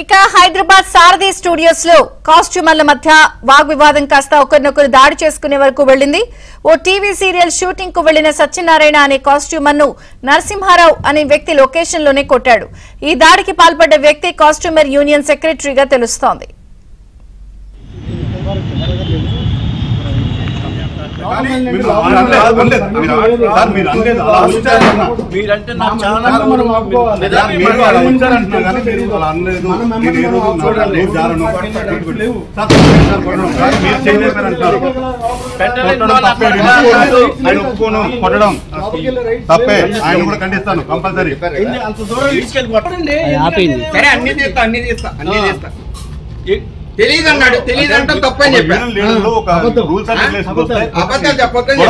ఇక హైదరాబాద్ సారథి స్టూడియోస్ లో కాస్ట్యూమర్ల మధ్య వాగ్వివాదం కాస్త ఒకరినొకరు దాడి చేసుకునే వరకు వెళ్లింది. ఓ టీవీ సీరియల్ షూటింగ్ కు వెళ్లిన సత్యనారాయణ అనే కాస్ట్యూమర్ ను నరసింహారావు అనే వ్యక్తి లొకేషన్ లోనే కొట్టాడు. ఈ దాడికి పాల్పడ్డ వ్యక్తి కాస్ట్యూమర్ యూనియన్ సెక్రటరీగా తెలుస్తోంది. తప్పే ఆయన కూడా ఖండిస్తాను కంపల్సరీ. తెలీదు అన్నాడు, తెలీదు అంటే తప్పని చెప్పాను. అబద్ధాలు చెప్పొద్దని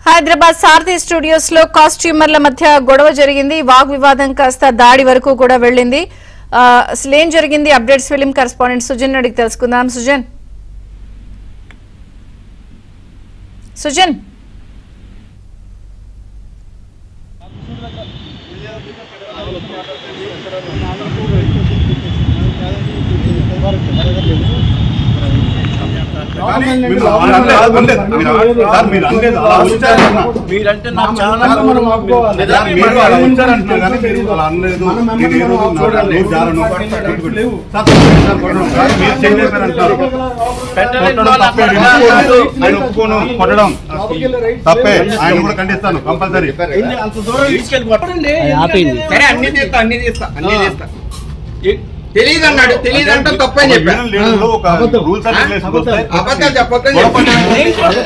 హైదరాబాద్ సారథి స్టూడియోస్ లో కాస్ట్యూమర్ల మధ్య గొడవ జరిగింది. వాగ్వివాదం కాస్త దాడి వరకు కూడా వెళ్లింది. అసలు ఏం జరిగింది? అప్డేట్స్ ఫిలిం కరెస్పాండెంట్ సుజన్ అడిగి తెలుసుకుందాం. సుజన్ తప్పే ఆయన కూడా ఖండిస్తాను కంపల్సరీ. తెలీదు అన్నాడు, తెలీదు అంటే తప్పని చెప్పాను. అబద్ధాలు చెప్పొద్దని చెప్పాను.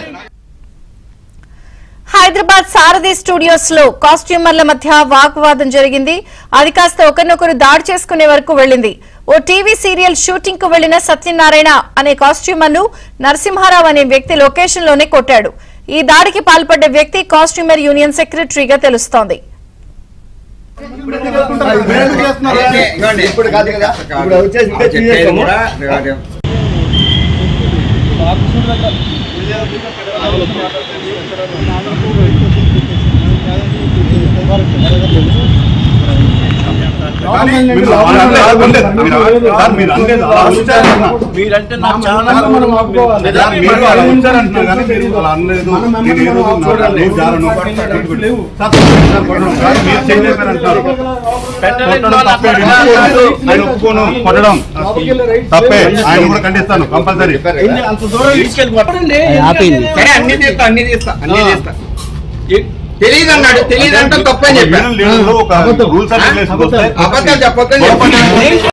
హైదరాబాద్ సారథి స్టూడియోస్ లో కాస్ట్యూమర్ల మధ్య వాగ్వాదం జరిగింది. అది కాస్త ఒకరినొకరు దాడి చేసుకునే వరకు వెళ్లింది. ఓ టీవీ సీరియల్ షూటింగ్ కు వెళ్లిన సత్యనారాయణ అనే కాస్ట్యూమర్ ను నరసింహారావు అనే వ్యక్తి లొకేషన్ లోనే కొట్టాడు. ఈ దాడికి పాల్పడ్డ వ్యక్తి కాస్ట్యూమర్ యూనియన్ సెక్రటరీగా తెలుస్తోంది. ఇప్పుడు కాదు కదా, ఇప్పుడు వచ్చేసి తప్పే ఆయన కూడా ఖండిస్తాను కంపల్సరీ. తెలీదు అన్నాడు, తెలీదు అంటే తప్పని చెప్పాను. రూల్స్ అబద్ధాలు చెప్పొద్దని చెప్పాను.